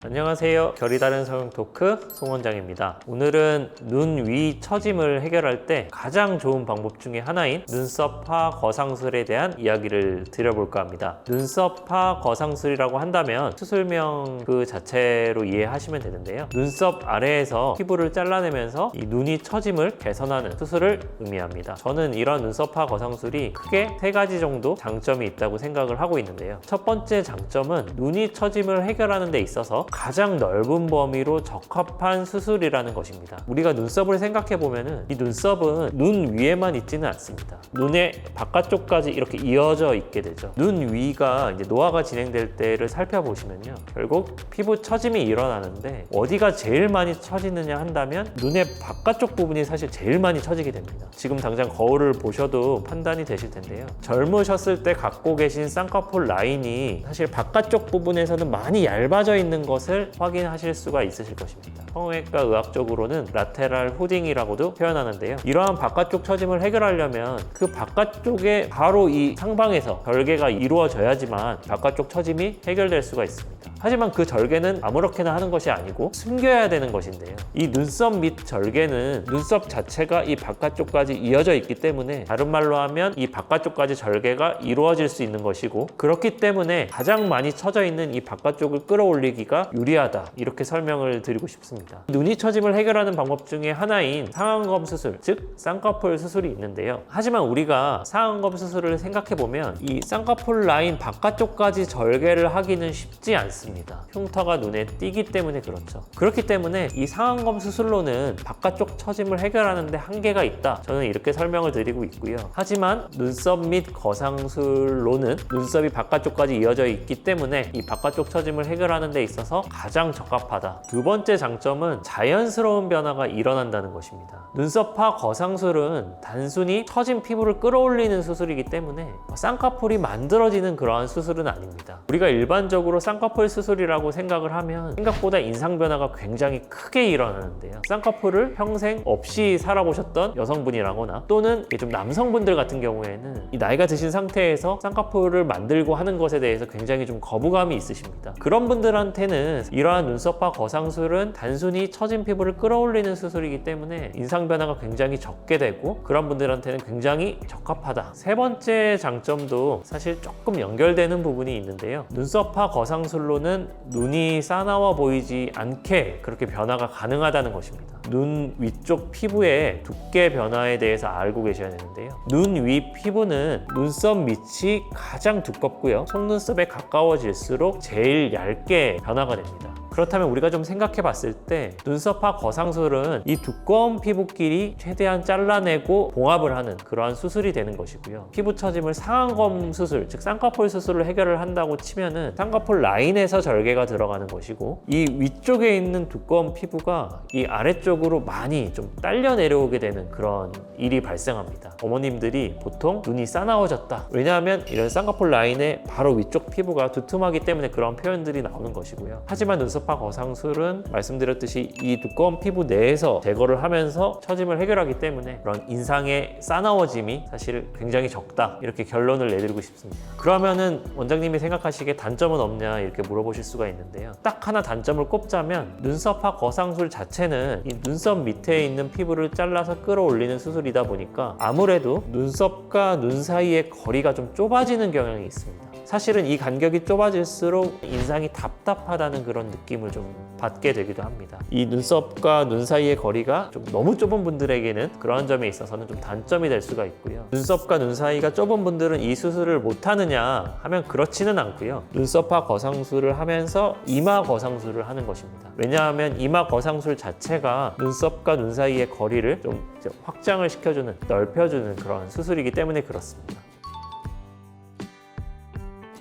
안녕하세요. 결이 다른 성형 토크 송원장입니다. 오늘은 눈 위 처짐을 해결할 때 가장 좋은 방법 중에 하나인 눈썹파 거상술에 대한 이야기를 드려볼까 합니다. 눈썹파 거상술이라고 한다면 수술명 그 자체로 이해하시면 되는데요. 눈썹 아래에서 피부를 잘라내면서 이 눈이 처짐을 개선하는 수술을 의미합니다. 저는 이런 눈썹파 거상술이 크게 세 가지 정도 장점이 있다고 생각을 하고 있는데요. 첫 번째 장점은 눈이 처짐을 해결하는 데 있어서 가장 넓은 범위로 적합한 수술이라는 것입니다. 우리가 눈썹을 생각해 보면은 이 눈썹은 눈 위에만 있지는 않습니다. 눈의 바깥쪽까지 이렇게 이어져 있게 되죠. 눈 위가 이제 노화가 진행될 때를 살펴보시면요, 결국 피부 처짐이 일어나는데 어디가 제일 많이 처지느냐 한다면 눈의 바깥쪽 부분이 사실 제일 많이 처지게 됩니다. 지금 당장 거울을 보셔도 판단이 되실 텐데요. 젊으셨을 때 갖고 계신 쌍꺼풀 라인이 사실 바깥쪽 부분에서는 많이 얇아져 있는 것을 확인하실 수가 있으실 것입니다. 성형외과 의학적으로는 라테랄 후딩이라고도 표현하는데요. 이러한 바깥쪽 처짐을 해결하려면 그 바깥쪽에 바로 이 상방에서 절개가 이루어져야지만 바깥쪽 처짐이 해결될 수가 있습니다. 하지만 그 절개는 아무렇게나 하는 것이 아니고 숨겨야 되는 것인데요. 이 눈썹 밑 절개는 눈썹 자체가 이 바깥쪽까지 이어져 있기 때문에, 다른 말로 하면 이 바깥쪽까지 절개가 이루어질 수 있는 것이고, 그렇기 때문에 가장 많이 처져 있는 이 바깥쪽을 끌어올리기가 유리하다, 이렇게 설명을 드리고 싶습니다. 눈이 처짐을 해결하는 방법 중에 하나인 상안검 수술, 즉 쌍꺼풀 수술이 있는데요. 하지만 우리가 상안검 수술을 생각해보면 이 쌍꺼풀 라인 바깥쪽까지 절개를 하기는 쉽지 않습니다. 흉터가 눈에 띄기 때문에 그렇죠. 그렇기 때문에 이 상안검 수술로는 바깥쪽 처짐을 해결하는 데 한계가 있다, 저는 이렇게 설명을 드리고 있고요. 하지만 눈썹 및 거상술로는 눈썹이 바깥쪽까지 이어져 있기 때문에 이 바깥쪽 처짐을 해결하는 데 있어서 가장 적합하다. 두 번째 장점은 자연스러운 변화가 일어난다는 것입니다. 눈썹파 거상술은 단순히 처진 피부를 끌어올리는 수술이기 때문에 쌍꺼풀이 만들어지는 그러한 수술은 아닙니다. 우리가 일반적으로 쌍꺼풀 수술이라고 생각을 하면 생각보다 인상 변화가 굉장히 크게 일어나는데요. 쌍꺼풀을 평생 없이 살아보셨던 여성분이라거나 또는 좀 남성분들 같은 경우에는 이 나이가 드신 상태에서 쌍꺼풀을 만들고 하는 것에 대해서 굉장히 좀 거부감이 있으십니다. 그런 분들한테는 이러한 눈썹파 거상술은 단순히 처진 피부를 끌어올리는 수술이기 때문에 인상 변화가 굉장히 적게 되고, 그런 분들한테는 굉장히 적합하다. 세 번째 장점도 사실 조금 연결되는 부분이 있는데요. 눈썹파 거상술로는 눈이 싸나워 보이지 않게 그렇게 변화가 가능하다는 것입니다. 눈 위쪽 피부의 두께 변화에 대해서 알고 계셔야 되는데요. 눈 위 피부는 눈썹 밑이 가장 두껍고요, 속눈썹에 가까워질수록 제일 얇게 변화가 됩니다. 그렇다면 우리가 좀 생각해 봤을 때 눈썹파 거상술은 이 두꺼운 피부끼리 최대한 잘라내고 봉합을 하는 그러한 수술이 되는 것이고요. 피부 처짐을 상안검 수술, 즉 쌍꺼풀 수술을 해결을 한다고 치면은 쌍꺼풀 라인에서 절개가 들어가는 것이고, 이 위쪽에 있는 두꺼운 피부가 이 아래쪽으로 많이 좀 딸려 내려오게 되는 그런 일이 발생합니다. 어머님들이 보통 눈이 싸나워졌다, 왜냐하면 이런 쌍꺼풀 라인의 바로 위쪽 피부가 두툼하기 때문에 그런 표현들이 나오는 것이고요. 하지만 눈썹파 거상술은 말씀드렸듯이 이 두꺼운 피부 내에서 제거를 하면서 처짐을 해결하기 때문에 그런 인상의 싸나워짐이 사실 굉장히 적다, 이렇게 결론을 내드리고 싶습니다. 그러면은 원장님이 생각하시기에 단점은 없냐, 이렇게 물어보실 수가 있는데요. 딱 하나 단점을 꼽자면 눈썹파 거상술 자체는 이 눈썹 밑에 있는 피부를 잘라서 끌어올리는 수술이다 보니까 아무래도 눈썹과 눈 사이의 거리가 좀 좁아지는 경향이 있습니다. 사실은 이 간격이 좁아질수록 인상이 답답하다는 그런 느낌을 좀 받게 되기도 합니다. 이 눈썹과 눈 사이의 거리가 좀 너무 좁은 분들에게는 그러한 점에 있어서는 좀 단점이 될 수가 있고요. 눈썹과 눈 사이가 좁은 분들은 이 수술을 못하느냐 하면 그렇지는 않고요. 눈썹파 거상술을 하면서 이마 거상술을 하는 것입니다. 왜냐하면 이마 거상술 자체가 눈썹과 눈 사이의 거리를 좀 확장을 시켜주는, 넓혀주는 그런 수술이기 때문에 그렇습니다.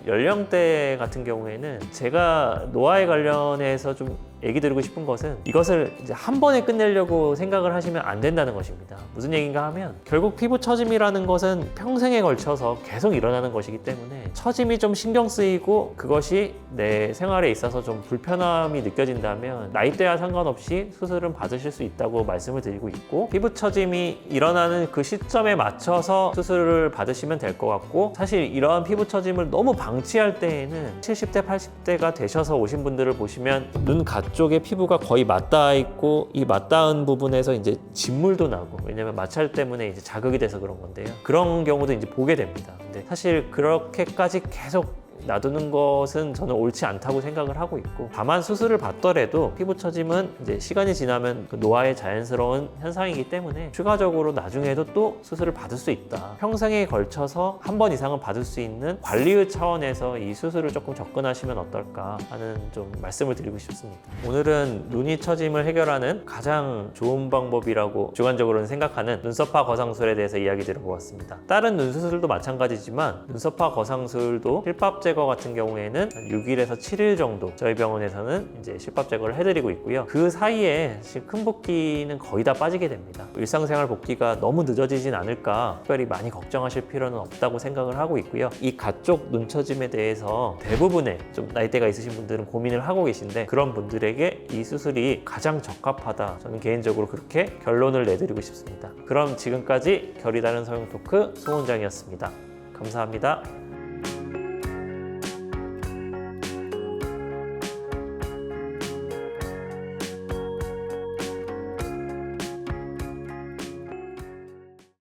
연령대 같은 경우에는 제가 노화에 관련해서 좀 얘기 드리고 싶은 것은 이것을 이제 한 번에 끝내려고 생각을 하시면 안 된다는 것입니다. 무슨 얘기인가 하면 결국 피부 처짐이라는 것은 평생에 걸쳐서 계속 일어나는 것이기 때문에 처짐이 좀 신경 쓰이고 그것이 내 생활에 있어서 좀 불편함이 느껴진다면 나이대와 상관없이 수술은 받으실 수 있다고 말씀을 드리고 있고, 피부 처짐이 일어나는 그 시점에 맞춰서 수술을 받으시면 될 것 같고, 사실 이러한 피부 처짐을 너무 방치할 때에는 70대 80대가 되셔서 오신 분들을 보시면 눈 가쪽에 피부가 거의 맞닿아 있고 이 맞닿은 부분에서 이제 진물도 나고, 왜냐면 마찰 때문에 이제 자극이 돼서 그런 건데요, 그런 경우도 이제 보게 됩니다. 근데 사실 그렇게까지 계속 놔두는 것은 저는 옳지 않다고 생각을 하고 있고, 다만 수술을 받더라도 피부 처짐은 이제 시간이 지나면 그 노화의 자연스러운 현상이기 때문에 추가적으로 나중에도 또 수술을 받을 수 있다. 평생에 걸쳐서 한 번 이상은 받을 수 있는 관리의 차원에서 이 수술을 조금 접근하시면 어떨까 하는 좀 말씀을 드리고 싶습니다. 오늘은 눈이 처짐을 해결하는 가장 좋은 방법이라고 주관적으로는 생각하는 눈썹화 거상술에 대해서 이야기 드려보았습니다. 다른 눈 수술도 마찬가지지만 눈썹화 거상술도 실밥 제거 같은 경우에는 6일에서 7일 정도 저희 병원에서는 이제 실밥 제거를 해드리고 있고요. 그 사이에 큰 붓기는 거의 다 빠지게 됩니다. 일상생활 복귀가 너무 늦어지진 않을까 특별히 많이 걱정하실 필요는 없다고 생각을 하고 있고요. 이 가쪽 눈처짐에 대해서 대부분의 좀 나이대가 있으신 분들은 고민을 하고 계신데, 그런 분들에게 이 수술이 가장 적합하다, 저는 개인적으로 그렇게 결론을 내드리고 싶습니다. 그럼 지금까지 결이 다른 성형 토크 송원장이었습니다. 감사합니다.